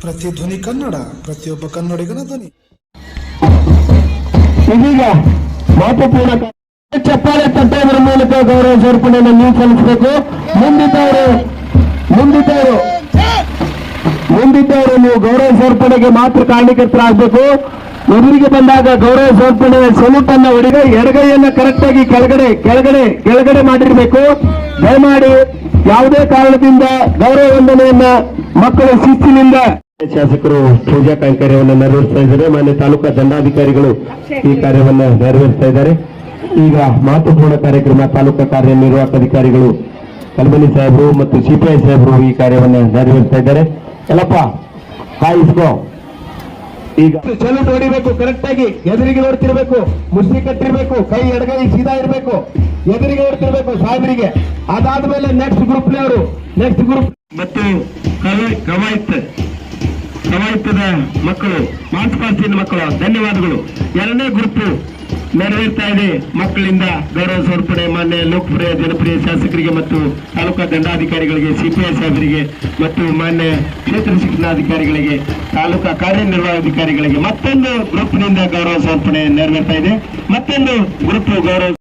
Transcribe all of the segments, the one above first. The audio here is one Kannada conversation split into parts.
ಪ್ರತಿಧ್ವನಿ ಕನ್ನಡ, ಪ್ರತಿಯೊಬ್ಬ ಕನ್ನಡಿಗನ ಧ್ವನಿ. ಇದೀಗ ಮಹತ್ವಪೂರ್ಣ ಚಪ್ಪಾಳೆ ತಟ್ಟೋದ್ರ ಮೂಲಕ ಗೌರವ ಸಮರ್ಪಣೆಯನ್ನು ನೀವು ಸಲ್ಲಿಸಬೇಕು. ಮುಂದಿದ್ದವರು ನೀವು ಗೌರವ ಸಮರ್ಪಣೆಗೆ ಮಾತ್ರ ಕಾರಣೀಕರ್ತರಾಗಬೇಕು. ಎದುರಿಗೆ ಬಂದಾಗ ಗೌರವ ಸಮರ್ಪಣೆ ಸಲ್ಯೂಟ್ ಅನ್ನ ಹೊಡೆದು ಎಡಗೈಯನ್ನ ಕರೆಕ್ಟ್ ಆಗಿ ಕೆಳಗಡೆ ಮಾಡಿರ್ಬೇಕು. ದಯಮಾಡಿ ಯಾವುದೇ ಕಾರಣದಿಂದ ಗೌರವ ವಂದನೆಯನ್ನ ಮಕ್ಕಳು ಶಿಸ್ತಿನಿಂದ ಶಾಸಕರು ಪೂಜಾ ಕೈಂಕರ್ಯವನ್ನು ನೆರವೇರಿಸ್ತಾ ಇದ್ದಾರೆ. ಮಾನ್ಯ ತಾಲೂಕಾ ದಂಡಾಧಿಕಾರಿಗಳು ಈ ಕಾರ್ಯವನ್ನು ನೆರವೇರಿಸ್ತಾ ಇದ್ದಾರೆ. ಈಗ ಮಹತ್ವಪೂರ್ಣ ಕಾರ್ಯಕ್ರಮ ತಾಲೂಕಾ ಕಾರ್ಯನಿರ್ವಾಹಕ ಅಧಿಕಾರಿಗಳು ಕಲ್ಬನಿ ಸಾಹೇಬರು ಮತ್ತು ಸಿಪಿಐ ಸಾಹೇಬರು ಈ ಕಾರ್ಯವನ್ನು ನೆರವೇರಿಸ್ತಾ ಇದ್ದಾರೆ. ಎಲ್ಲಪ್ಪ ಕಾಯಿಸ್ಕೋ. ಈಗ ಚಲೋ ಹೊಡಿಬೇಕು, ಕರೆಕ್ಟ್ ಆಗಿ ಎದುರಿಗೆ ನೋಡ್ತಿರ್ಬೇಕು, ಮುಷ್ಟಿ ಕಟ್ಟಿರ್ಬೇಕು, ಕೈ ಎಡಗೈ ಸೀದಾ ಇರಬೇಕು, ಎದುರಿಗೆ ನೋಡ್ತಿರ್ಬೇಕು ಸಾಹೇಬರಿಗೆ. ಅದಾದ್ಮೇಲೆ ನೆಕ್ಸ್ಟ್ ಗ್ರೂಪ್ನವರು ಮತ್ತು ಕವಾಯಿತದ ಮಕ್ಕಳು, ಮಾರ್ಕ್ಸ್ ಮಕ್ಕಳು ಧನ್ಯವಾದಗಳು. ಎರಡನೇ ಗ್ರೂಪ್ ನೆರವೇರ್ತಾ ಇದೆ. ಮಕ್ಕಳಿಂದ ಗೌರವ ಸಮರ್ಪಣೆ ಮಾನ್ಯ ಲೋಕಪ್ರಿಯ ಜನಪ್ರಿಯ ಶಾಸಕರಿಗೆ ಮತ್ತು ತಾಲೂಕಾ ದಂಡಾಧಿಕಾರಿಗಳಿಗೆ, ಸಿಪಿಐ ಸಾಹೇಬರಿಗೆ ಮತ್ತು ಮಾನ್ಯ ಕ್ಷೇತ್ರ ಶಿಕ್ಷಣಾಧಿಕಾರಿಗಳಿಗೆ, ತಾಲೂಕಾ ಕಾರ್ಯನಿರ್ವಹಣಾಧಿಕಾರಿಗಳಿಗೆ ಮತ್ತೊಂದು ಗ್ರೂಪ್ನಿಂದ ಗೌರವ ಸಮರ್ಪಣೆ ನೆರವೇರ್ತಾ ಇದೆ. ಮತ್ತೊಂದು ಗ್ರೂಪ್ ಗೌರವ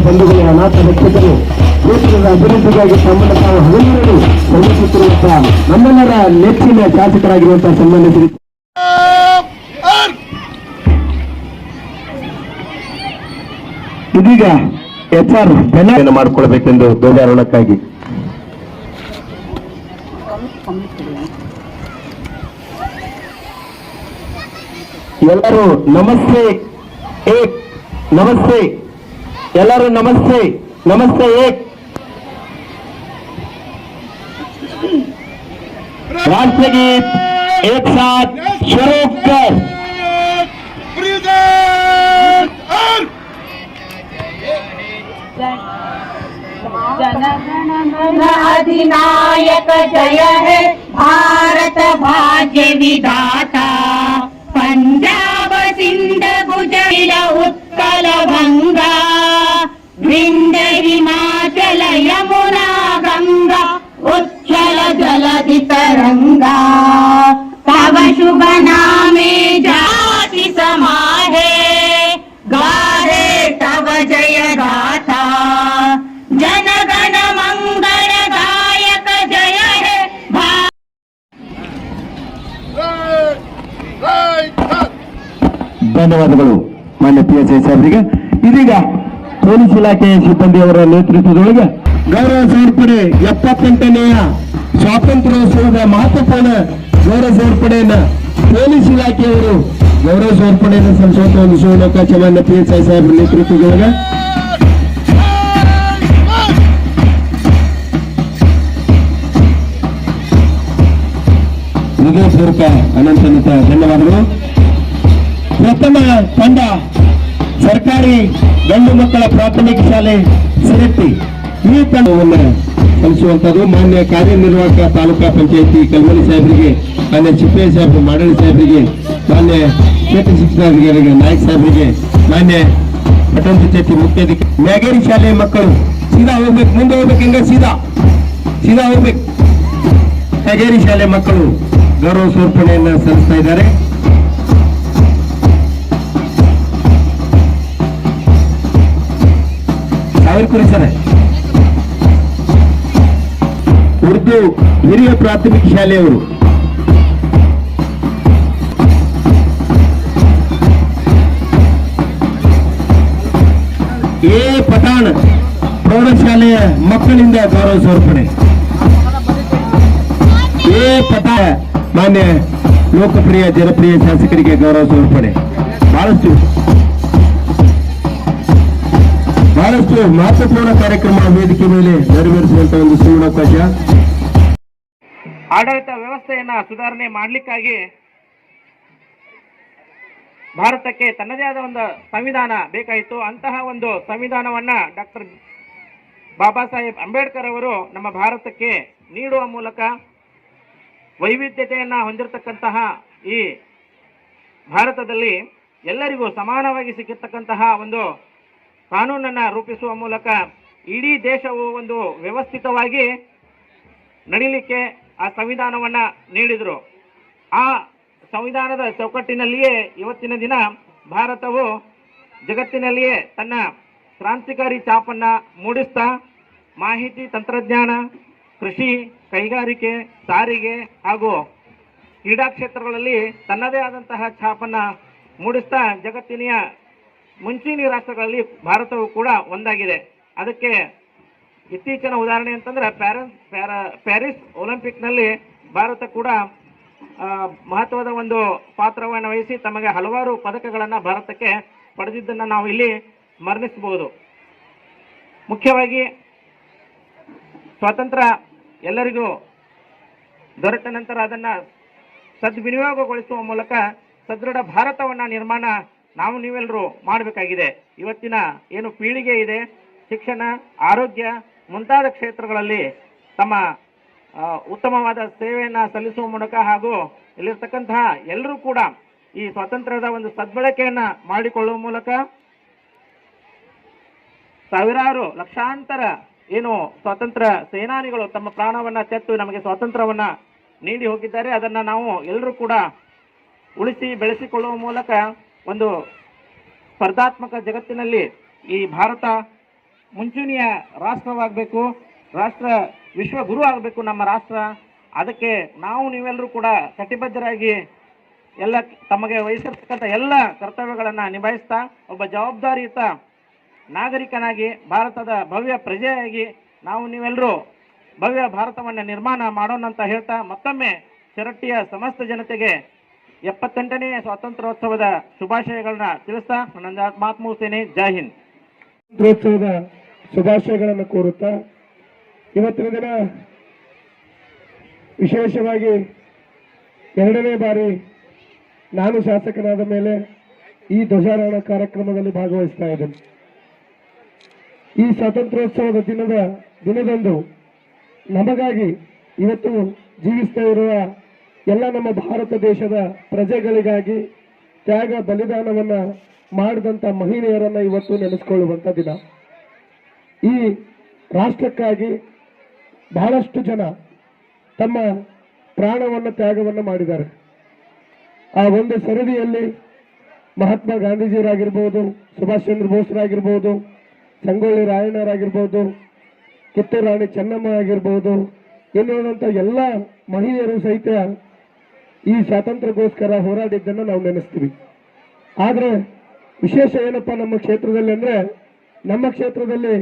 ಬಂಧುಗಳು, ಅನಾಥ ವ್ಯಕ್ತಿಗಳು ದೇಶದ ಅಭಿವೃದ್ಧಿಗಾಗಿ ತಮ್ಮನ್ನು ತಾವು ಹಗಲಿರುವುದು ಶ್ರಮಿಸುತ್ತಿರುವಂತಹ ನಮ್ಮೆಲ್ಲರ ನೆಚ್ಚಿನ ಶಾಸಕರಾಗಿರುವಂತಹ ಸನ್ಮಾನ್ಯ ಶ್ರೀ ಇದೀಗ HR ಬೆನ್ನ ಮಾಡಿಕೊಳ್ಬೇಕೆಂದು ಧ್ವಜಾರೋಹಣಕ್ಕಾಗಿ ಎಲ್ಲರೂ ನಮಸ್ತೆ ಏಕ್, ನಮಸ್ತೆ ಎಲ್ಲರೂ ನಮಸ್ತೆ ಏಕ್. राष्ट्रगीत एक साथ शुरू कर. जनगण मन अधिनायक जय है भारत भाग्य विधाता. पंजाब सिंध गुजरात उत्कल गंगा, विंध्य हिमाचल यमुना गंगा, उच्छल जलधि तरंगा. तव शुभ नामे जाति समाहे, गाहे तव जय गाथा. जनगण मंगल दायक जय है ಧನ್ಯವಾದಗಳು ಮಾನ್ಯ PSI ಸಾಹೇಬರಿಗೆ. ಇದೀಗ ಪೊಲೀಸ್ ಇಲಾಖೆಯ ಸಿಬ್ಬಂದಿಯವರ ನೇತೃತ್ವದೊಳಗೆ ಗೌರವ ಸಮರ್ಪಣೆ 78ನೇಯ ಸ್ವಾತಂತ್ರ್ಯೋತ್ಸವದ ಮಹತ್ವಪೂರ್ಣ ಗೌರವ ಸಮರ್ಪಣೆಯನ್ನ ಪೊಲೀಸ್ ಇಲಾಖೆಯವರು ಗೌರವ ಸಮರ್ಪಣೆಯನ್ನು ಸಲ್ಲಿಸುವಂತಹ ಒಂದು ಸುವರ್ಣಾವಕಾಶ ಮಾನ್ಯ PSI ಸಾಹೇಬರ ನೇತೃತ್ವದೊಳಗೆ ಹೃದಯಪೂರ್ವಕ ಅನಂತ ಧನ್ಯವಾದಗಳು. ಪ್ರಥಮ ತಂಡ ಸರ್ಕಾರಿ ಗಂಡು ಮಕ್ಕಳ ಪ್ರಾಥಮಿಕ ಶಾಲೆ ಸಿರಟ್ಟಿ. ಈ ತಂಡವನ್ನು ಸಲ್ಲಿಸುವಂತದ್ದು ಮಾನ್ಯ ಕಾರ್ಯನಿರ್ವಾಹಕ ತಾಲೂಕಾ ಪಂಚಾಯತಿ ಕಲ್ಮನಿ ಸಾಹೇಬರಿಗೆ, ಮಾನ್ಯ ಸಿಪಿಐ ಸಾಹೇಬರು, ಮಾಡಳಿ ಸಾಹೇಬರಿಗೆ, ಮಾನ್ಯ ಕ್ಷೇತ್ರ ಶಿಕ್ಷಣಾಧಿಕಾರಿಗೆ, ನಾಯಕ್ ಸಾಹೇಬರಿಗೆ, ಮಾನ್ಯ ಪಟ್ಟಣ ಪಂಚಾಯತಿ ಮುಖ್ಯಾಧಿಕಾರಿ. ಮ್ಯಾಗೇರಿ ಶಾಲೆ ಮಕ್ಕಳು ಸೀದಾ ಹೋಗ್ಬೇಕು, ಮುಂದೆ ಹೋಗ್ಬೇಕು, ಹಿಂಗ ಸೀದಾ ಹೋಗ್ಬೇಕು. ಮ್ಯಾಗೇರಿ ಶಾಲೆ ಮಕ್ಕಳು ಗೌರವ ಸಮರ್ಪಣೆಯನ್ನು ಸಲ್ಲಿಸ್ತಾ ಇದ್ದಾರೆ. ಕುರಿಸರೆ ಉರ್ದು ಹಿರಿಯ ಪ್ರಾಥಮಿಕ ಶಾಲೆಯವರು ಎ ಪಠಾಣ್ ಪ್ರೌಢಶಾಲೆಯ ಮಕ್ಕಳಿಂದ ಗೌರವ ಸಮರ್ಪಣೆ. ಎ ಪಠಾಣ್ ಮಾನ್ಯ ಲೋಕಪ್ರಿಯ ಜನಪ್ರಿಯ ಶಾಸಕರಿಗೆ ಗೌರವ ಸಮರ್ಪಣೆ. ಬಹಳಷ್ಟು ಬಹಳಷ್ಟು ಮಹತ್ವಪೂರ್ಣ ಕಾರ್ಯಕ್ರಮ ವೇದಿಕೆ ಮೇಲೆ ನೆರವೇರಿಸುವಂತ ಒಂದು ಸುವರ್ಣಾವಕಾಶ. ಆಡಳಿತ ವ್ಯವಸ್ಥೆಯನ್ನ ಸುಧಾರಣೆ ಮಾಡಲಿಕ್ಕಾಗಿ ಭಾರತಕ್ಕೆ ತನ್ನದೇ ಆದ ಒಂದು ಸಂವಿಧಾನ ಬೇಕಾಯಿತು. ಅಂತಹ ಒಂದು ಸಂವಿಧಾನವನ್ನ ಡಾಕ್ಟರ್ ಬಾಬಾ ಸಾಹೇಬ್ ಅಂಬೇಡ್ಕರ್ ಅವರು ನಮ್ಮ ಭಾರತಕ್ಕೆ ನೀಡುವ ಮೂಲಕ ವೈವಿಧ್ಯತೆಯನ್ನ ಹೊಂದಿರತಕ್ಕಂತಹ ಈ ಭಾರತದಲ್ಲಿ ಎಲ್ಲರಿಗೂ ಸಮಾನವಾಗಿ ಸಿಕ್ಕಿರ್ತಕ್ಕಂತಹ ಒಂದು ಕಾನೂನನ್ನ ರೂಪಿಸುವ ಮೂಲಕ ಇಡೀ ದೇಶವು ಒಂದು ವ್ಯವಸ್ಥಿತವಾಗಿ ನಡೀಲಿಕ್ಕೆ ಆ ಸಂವಿಧಾನವನ್ನ ನೀಡಿದರು. ಆ ಸಂವಿಧಾನದ ಚೌಕಟ್ಟಿನಲ್ಲಿಯೇ ಇವತ್ತಿನ ದಿನ ಭಾರತವು ಜಗತ್ತಿನಲ್ಲಿಯೇ ತನ್ನ ಕ್ರಾಂತಿಕಾರಿ ಛಾಪನ್ನ ಮೂಡಿಸ್ತಾ ಮಾಹಿತಿ ತಂತ್ರಜ್ಞಾನ, ಕೃಷಿ, ಕೈಗಾರಿಕೆ, ಸಾರಿಗೆ ಹಾಗೂ ಕ್ರೀಡಾ ಕ್ಷೇತ್ರಗಳಲ್ಲಿ ತನ್ನದೇ ಆದಂತಹ ಛಾಪನ್ನ ಮೂಡಿಸ್ತಾ ಜಗತ್ತಿನ ಮುಂಚೂಣಿ ರಾಷ್ಟ್ರಗಳಲ್ಲಿ ಭಾರತವು ಕೂಡ ಒಂದಾಗಿದೆ. ಅದಕ್ಕೆ ಇತ್ತೀಚಿನ ಉದಾಹರಣೆ ಅಂತಂದ್ರೆ ಪ್ಯಾರಿಸ್ ಒಲಿಂಪಿಕ್ನಲ್ಲಿ ಭಾರತ ಕೂಡ ಮಹತ್ವದ ಒಂದು ಪಾತ್ರವನ್ನು ವಹಿಸಿ ತಮಗೆ ಹಲವಾರು ಪದಕಗಳನ್ನು ಭಾರತಕ್ಕೆ ಪಡೆದಿದ್ದನ್ನು ನಾವು ಇಲ್ಲಿ ಸ್ಮರಿಸಬಹುದು. ಮುಖ್ಯವಾಗಿ ಸ್ವಾತಂತ್ರ್ಯ ಎಲ್ಲರಿಗೂ ದೊರೆತ ನಂತರ ಅದನ್ನು ಸದ್ವಿನಿಯೋಗಗೊಳಿಸುವ ಮೂಲಕ ಸದೃಢ ಭಾರತವನ್ನು ನಿರ್ಮಾಣ ನಾವು ನೀವೆಲ್ಲರೂ ಮಾಡಬೇಕಾಗಿದೆ. ಇವತ್ತಿನ ಏನು ಪೀಳಿಗೆ ಇದೆ, ಶಿಕ್ಷಣ, ಆರೋಗ್ಯ ಮುಂತಾದ ಕ್ಷೇತ್ರಗಳಲ್ಲಿ ತಮ್ಮ ಉತ್ತಮವಾದ ಸೇವೆಯನ್ನು ಸಲ್ಲಿಸುವ ಮೂಲಕ ಹಾಗೂ ಇಲ್ಲಿರ್ತಕ್ಕಂತಹ ಎಲ್ಲರೂ ಕೂಡ ಈ ಸ್ವಾತಂತ್ರ್ಯದ ಒಂದು ಸದ್ಬಳಕೆಯನ್ನು ಮಾಡಿಕೊಳ್ಳುವ ಮೂಲಕ ಸಾವಿರಾರು ಲಕ್ಷಾಂತರ ಏನು ಸ್ವಾತಂತ್ರ್ಯ ಸೇನಾನಿಗಳು ತಮ್ಮ ಪ್ರಾಣವನ್ನ ತೆತ್ತು ನಮಗೆ ಸ್ವಾತಂತ್ರ್ಯವನ್ನ ನೀಡಿ ಹೋಗಿದ್ದಾರೆ. ಅದನ್ನ ನಾವು ಎಲ್ಲರೂ ಕೂಡ ಉಳಿಸಿ ಬೆಳೆಸಿಕೊಳ್ಳುವ ಮೂಲಕ ಒಂದು ಸ್ಪರ್ಧಾತ್ಮಕ ಜಗತ್ತಿನಲ್ಲಿ ಈ ಭಾರತ ಮುಂಚೂಣಿಯ ರಾಷ್ಟ್ರವಾಗಬೇಕು, ರಾಷ್ಟ್ರ ವಿಶ್ವ ಗುರು ಆಗಬೇಕು ನಮ್ಮ ರಾಷ್ಟ್ರ. ಅದಕ್ಕೆ ನಾವು ನೀವೆಲ್ಲರೂ ಕೂಡ ಕಟಿಬದ್ಧರಾಗಿ ಎಲ್ಲ ತಮಗೆ ವಹಿಸಿರ್ತಕ್ಕಂಥ ಎಲ್ಲ ಕರ್ತವ್ಯಗಳನ್ನು ನಿಭಾಯಿಸ್ತಾ ಒಬ್ಬ ಜವಾಬ್ದಾರಿಯುತ ನಾಗರಿಕನಾಗಿ ಭಾರತದ ಭವ್ಯ ಪ್ರಜೆಯಾಗಿ ನಾವು ನೀವೆಲ್ಲರೂ ಭವ್ಯ ಭಾರತವನ್ನು ನಿರ್ಮಾಣ ಮಾಡೋಣ ಅಂತ ಹೇಳ್ತಾ ಮತ್ತೊಮ್ಮೆ ಶಿರಟ್ಟಿಯ ಸಮಸ್ತ ಜನತೆಗೆ 78ನೇ ಸ್ವಾತಂತ್ರ್ಯೋತ್ಸವದ ಶುಭಾಶಯಗಳನ್ನ ತಿಳಿಸ್ತಾ ನನ್ನ ಮಾತು ಮುಗಿಸ್ತೇನೆ. ಜೈ ಹಿಂದ್. ಸ್ವಾತಂತ್ರ್ಯೋತ್ಸವದ ಶುಭಾಶಯಗಳನ್ನು ಕೋರುತ್ತಾ ಇವತ್ತಿನ ದಿನ ವಿಶೇಷವಾಗಿ 2ನೇ ಬಾರಿ ನಾನು ಶಾಸಕನಾದ ಮೇಲೆ ಈ ಧ್ವಜಾರೋಹಣ ಕಾರ್ಯಕ್ರಮದಲ್ಲಿ ಭಾಗವಹಿಸ್ತಾ ಇದ್ದೇನೆ. ಈ ಸ್ವಾತಂತ್ರ್ಯೋತ್ಸವದ ದಿನದಂದು ನಮಗಾಗಿ ಇವತ್ತು ಜೀವಿಸ್ತಾ ಇರುವ ಎಲ್ಲ ನಮ್ಮ ಭಾರತ ದೇಶದ ಪ್ರಜೆಗಳಿಗಾಗಿ ತ್ಯಾಗ ಬಲಿದಾನವನ್ನ ಮಾಡಿದಂಥ ಮಹಿಳೆಯರನ್ನ ಇವತ್ತು ನೆನೆಸ್ಕೊಳ್ಳುವಂಥ ದಿನ. ಈ ರಾಷ್ಟ್ರಕ್ಕಾಗಿ ಬಹಳಷ್ಟು ಜನ ತಮ್ಮ ಪ್ರಾಣವನ್ನು ತ್ಯಾಗವನ್ನು ಮಾಡಿದ್ದಾರೆ. ಆ ಒಂದು ಸರದಿಯಲ್ಲಿ ಮಹಾತ್ಮ ಗಾಂಧೀಜಿಯರಾಗಿರ್ಬೋದು, ಸುಭಾಷ್ ಚಂದ್ರ ಬೋಸ್ರಾಗಿರ್ಬೋದು, ಸಂಗೊಳ್ಳಿ ರಾಯಣ್ಣರಾಗಿರ್ಬೋದು, ಕಿತ್ತೂರು ರಾಣಿ ಚೆನ್ನಮ್ಮ ಆಗಿರ್ಬೋದು, ಎನ್ನುವಂಥ ಎಲ್ಲ ಮಹಿಳೆಯರು ಸಹಿತ ಈ ಸ್ವಾತಂತ್ರ್ಯಕ್ಕೋಸ್ಕರ ಹೋರಾಡಿದ್ದನ್ನು ನಾವು ನೆನೆಸ್ತೀವಿ. ಆದರೆ ವಿಶೇಷ ಏನಪ್ಪ ನಮ್ಮ ಕ್ಷೇತ್ರದಲ್ಲಿ ಅಂದರೆ, ನಮ್ಮ ಕ್ಷೇತ್ರದಲ್ಲಿ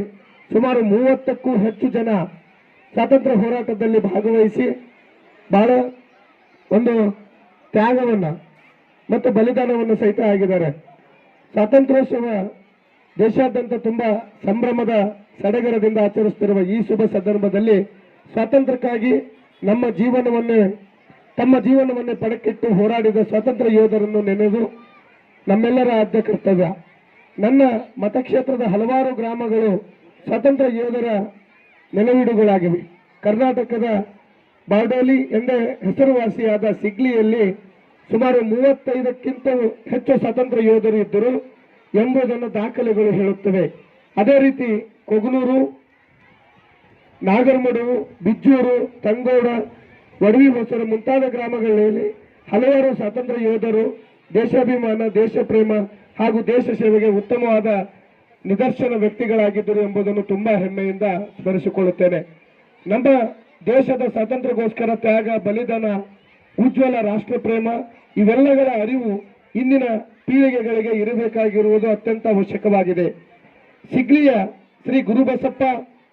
ಸುಮಾರು 30ಕ್ಕೂ ಹೆಚ್ಚು ಜನ ಸ್ವಾತಂತ್ರ್ಯ ಹೋರಾಟದಲ್ಲಿ ಭಾಗವಹಿಸಿ ಬಹಳ ಒಂದು ತ್ಯಾಗವನ್ನು ಮತ್ತು ಬಲಿದಾನವನ್ನು ಸಹಿತ ಆಗಿದ್ದಾರೆ. ಸ್ವಾತಂತ್ರ್ಯೋತ್ಸವ ದೇಶಾದ್ಯಂತ ತುಂಬಾ ಸಂಭ್ರಮದ ಸಡಗರದಿಂದ ಆಚರಿಸುತ್ತಿರುವ ಈ ಶುಭ ಸಂದರ್ಭದಲ್ಲಿ ಸ್ವಾತಂತ್ರ್ಯಕ್ಕಾಗಿ ತಮ್ಮ ಜೀವನವನ್ನೇ ಪಣಕ್ಕಿಟ್ಟು ಹೋರಾಡಿದ ಸ್ವಾತಂತ್ರ್ಯ ಯೋಧರನ್ನು ನೆನೆದು ನಮ್ಮೆಲ್ಲರ ಆದ್ಯ ಕರ್ತವ್ಯ. ನನ್ನ ಮತಕ್ಷೇತ್ರದ ಹಲವಾರು ಗ್ರಾಮಗಳು ಸ್ವಾತಂತ್ರ್ಯ ಯೋಧರ ನೆನವೀಡುಗಳಾಗಿವೆ. ಕರ್ನಾಟಕದ ಬಾರ್ಡೋಲಿ ಎಂದೇ ಹೆಸರುವಾಸಿಯಾದ ಸಿಗ್ಲಿಯಲ್ಲಿ ಸುಮಾರು 35ಕ್ಕಿಂತ ಹೆಚ್ಚು ಸ್ವಾತಂತ್ರ್ಯ ಯೋಧರು ಇದ್ದರು ಎಂಬುದನ್ನು ದಾಖಲೆಗಳು ಹೇಳುತ್ತವೆ. ಅದೇ ರೀತಿ ಕೊಗನೂರು, ನಾಗರಮಡು, ಬಿಜ್ಜೂರು, ತಂಗೋಡ, ವಡವಿ ಹೊಸರು ಮುಂತಾದ ಗ್ರಾಮಗಳಲ್ಲಿ ಹಲವಾರು ಸ್ವಾತಂತ್ರ್ಯ ಯೋಧರು ದೇಶಾಭಿಮಾನ, ದೇಶ ಪ್ರೇಮ ಹಾಗೂ ದೇಶ ಸೇವೆಗೆ ಉತ್ತಮವಾದ ನಿದರ್ಶನ ವ್ಯಕ್ತಿಗಳಾಗಿದ್ದರು ಎಂಬುದನ್ನು ತುಂಬಾ ಹೆಮ್ಮೆಯಿಂದ ಸ್ಮರಿಸಿಕೊಳ್ಳುತ್ತೇನೆ. ನಮ್ಮ ದೇಶದ ಸ್ವಾತಂತ್ರ್ಯಕ್ಕೋಸ್ಕರ ತ್ಯಾಗ, ಬಲಿದಾನ, ಉಜ್ವಲ ರಾಷ್ಟ್ರ ಪ್ರೇಮ ಇವೆಲ್ಲಗಳ ಅರಿವು ಇಂದಿನ ಪೀಳಿಗೆಗಳಿಗೆ ಇರಬೇಕಾಗಿರುವುದು ಅತ್ಯಂತ ಅವಶ್ಯಕವಾಗಿದೆ. ಸಿಗ್ಲಿಯ ಶ್ರೀ ಗುರುಬಸಪ್ಪ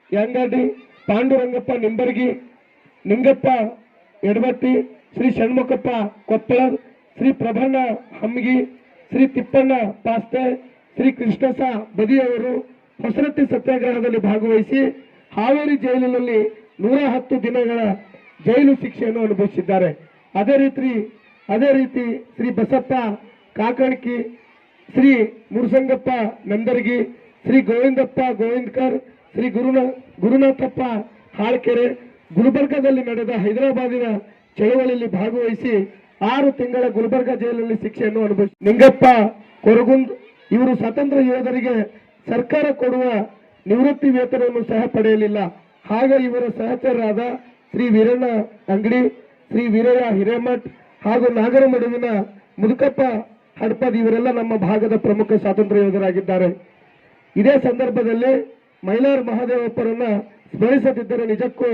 ಯಾಂಗಾಡಿ, ಪಾಂಡುರಂಗಪ್ಪ ನಿಂಬರ್ಗಿ, ನಿಂಗಪ್ಪ ಎಡವಟ್ಟಿ, ಶ್ರೀ ಷಣ್ಮುಖಪ್ಪ ಕೊಪ್ಪಳ, ಶ್ರೀ ಪ್ರಭಣ್ಣ ಹಮ್ಗಿ, ಶ್ರೀ ತಿಪ್ಪಣ್ಣ ಪಾಸ್ತೆ, ಶ್ರೀ ಕೃಷ್ಣಸ ಬದಿಯವರು, ಹೊಸರಟ್ಟಿ ಸತ್ಯಾಗ್ರಹದಲ್ಲಿ ಭಾಗವಹಿಸಿ ಹಾವೇರಿ ಜೈಲಿನಲ್ಲಿ 110 ದಿನಗಳ ಜೈಲು ಶಿಕ್ಷೆಯನ್ನು ಅನುಭವಿಸಿದ್ದಾರೆ. ಅದೇ ರೀತಿ ಶ್ರೀ ಬಸಪ್ಪ ಕಾಕಣಿಕಿ, ಶ್ರೀ ಮುರುಸಂಗಪ್ಪ ನಂದರ್ಗಿ, ಶ್ರೀ ಗೋವಿಂದಪ್ಪ ಗೋವಿಂದ್ಕರ್, ಶ್ರೀ ಗುರುನಾಥಪ್ಪ ಹಾಳ್ಕೆರೆ ಗುಲ್ಬರ್ಗಾದಲ್ಲಿ ನಡೆದ ಹೈದರಾಬಾದಿನ ಚಳವಳಿಯಲ್ಲಿ ಭಾಗವಹಿಸಿ 6 ತಿಂಗಳ ಗುಲ್ಬರ್ಗಾ ಜೈಲಿನಲ್ಲಿ ಶಿಕ್ಷೆಯನ್ನು ಅನುಭವಿಸಿ ನಿಂಗಪ್ಪ ಕೊರಗುಂದ್ ಇವರು ಸ್ವಾತಂತ್ರ್ಯ ಯೋಧರಿಗೆ ಸರ್ಕಾರ ಕೊಡುವ ನಿವೃತ್ತಿ ವೇತನವನ್ನು ಸಹ ಪಡೆಯಲಿಲ್ಲ. ಹಾಗೆ ಇವರ ಸಹಚರರಾದ ಶ್ರೀ ವೀರಣ್ಣ ಅಂಗಡಿ, ಶ್ರೀ ವೀರಯ್ಯ ಹಿರೇಮಠ್ ಹಾಗೂ ನಾಗರಮಡುವಿನ ಮುದುಕಪ್ಪ ಹಡ್ಪದ್ ಇವರೆಲ್ಲ ನಮ್ಮ ಭಾಗದ ಪ್ರಮುಖ ಸ್ವಾತಂತ್ರ್ಯ ಯೋಧರಾಗಿದ್ದಾರೆ. ಇದೇ ಸಂದರ್ಭದಲ್ಲಿ ಮೈಲಾರ್ ಮಹದೇವಪ್ಪರನ್ನ ಸ್ಮರಿಸದಿದ್ದರೆ ನಿಜಕ್ಕೂ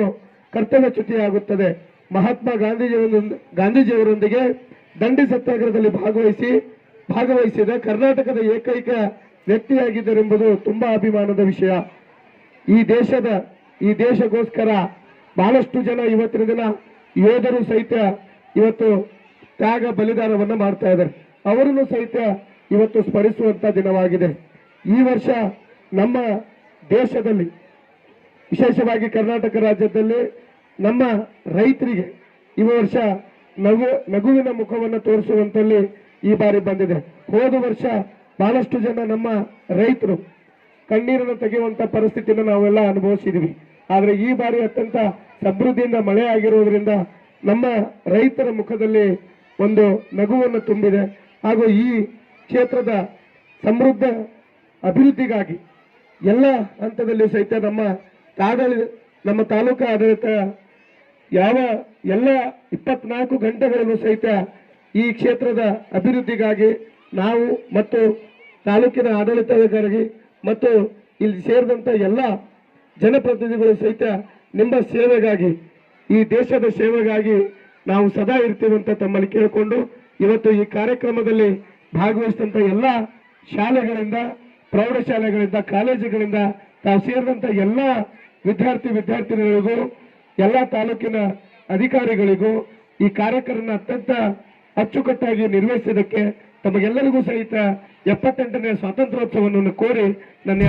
ಕರ್ತವ್ಯಚ್ಯುತಿಯಾಗುತ್ತದೆ. ಮಹಾತ್ಮ ಗಾಂಧೀಜಿಯವರೊಂದಿಗೆ ದಂಡಿ ಸತ್ಯಾಗ್ರಹದಲ್ಲಿ ಭಾಗವಹಿಸಿದ ಕರ್ನಾಟಕದ ಏಕೈಕ ವ್ಯಕ್ತಿಯಾಗಿದ್ದರೆಂಬುದು ತುಂಬಾ ಅಭಿಮಾನದ ವಿಷಯ. ಈ ದೇಶಗೋಸ್ಕರ ಬಹಳಷ್ಟು ಜನ ಇವತ್ತಿನ ದಿನ ಯೋಧರು ಸಹಿತ ಇವತ್ತು ತ್ಯಾಗ ಬಲಿದಾನವನ್ನ ಮಾಡ್ತಾ ಇದ್ದಾರೆ. ಅವರನ್ನು ಸಹಿತ ಇವತ್ತು ಸ್ಮರಿಸುವಂತ ದಿನವಾಗಿದೆ. ಈ ವರ್ಷ ನಮ್ಮ ದೇಶದಲ್ಲಿ ವಿಶೇಷವಾಗಿ ಕರ್ನಾಟಕ ರಾಜ್ಯದಲ್ಲಿ ನಮ್ಮ ರೈತರಿಗೆ ಈ ವರ್ಷ ನಗುವಿನ ಮುಖವನ್ನು ತೋರಿಸುವಂತಲ್ಲಿ ಈ ಬಾರಿ ಬಂದಿದೆ. ಹೋದ ವರ್ಷ ಬಹಳಷ್ಟು ಜನ ನಮ್ಮ ರೈತರು ಕಣ್ಣೀರನ್ನು ತೆಗೆಯುವಂತ ಪರಿಸ್ಥಿತಿಯನ್ನು ನಾವೆಲ್ಲ ಅನುಭವಿಸಿದ್ವಿ. ಆದ್ರೆ ಈ ಬಾರಿ ಅತ್ಯಂತ ಸಮೃದ್ಧಿಯಿಂದ ಮಳೆ ಆಗಿರುವುದರಿಂದ ನಮ್ಮ ರೈತರ ಮುಖದಲ್ಲಿ ಒಂದು ನಗುವನ್ನು ತುಂಬಿದೆ. ಹಾಗೂ ಈ ಕ್ಷೇತ್ರದ ಸಮೃದ್ಧ ಅಭಿವೃದ್ಧಿಗಾಗಿ ಎಲ್ಲ ಹಂತದಲ್ಲಿ ಸಹಿತ ನಮ್ಮ ತಾಲೂಕಾ ಆಡಳಿತ ಎಲ್ಲ 24 ಗಂಟೆಗಳಲ್ಲೂ ಸಹಿತ ಈ ಕ್ಷೇತ್ರದ ಅಭಿವೃದ್ಧಿಗಾಗಿ ನಾವು ಮತ್ತು ತಾಲೂಕಿನ ಆಡಳಿತಗಾರರಿಗೆ ಮತ್ತು ಇಲ್ಲಿ ಸೇರಿದಂತ ಎಲ್ಲ ಜನಪ್ರತಿನಿಧಿಗಳು ಸಹಿತ ನಿಮ್ಮ ಸೇವೆಗಾಗಿ, ಈ ದೇಶದ ಸೇವೆಗಾಗಿ ನಾವು ಸದಾ ಇರ್ತೀವಿ ಅಂತ ತಮ್ಮಲ್ಲಿ ಕೇಳಿಕೊಂಡು ಇವತ್ತು ಈ ಕಾರ್ಯಕ್ರಮದಲ್ಲಿ ಭಾಗವಹಿಸಿದಂತ ಎಲ್ಲ ಶಾಲೆಗಳಿಂದ, ಪ್ರೌಢಶಾಲೆಗಳಿಂದ, ಕಾಲೇಜುಗಳಿಂದ ತಾವು ಸೇರಿದಂತ ಎಲ್ಲ ವಿದ್ಯಾರ್ಥಿನಿಗಳಿಗೂ, ಎಲ್ಲ ತಾಲೂಕಿನ ಅಧಿಕಾರಿಗಳಿಗೂ ಈ ಕಾರ್ಯಕ್ರಮ ಅತ್ಯಂತ ಅಚ್ಚುಕಟ್ಟಾಗಿ ನಿರ್ವಹಿಸಿದ್ದಕ್ಕೆ ತಮಗೆಲ್ಲರಿಗೂ ಸಹಿತ 78ನೇ ಸ್ವಾತಂತ್ರ್ಯೋತ್ಸವವನ್ನು ಕೋರಿ ನನ್ನ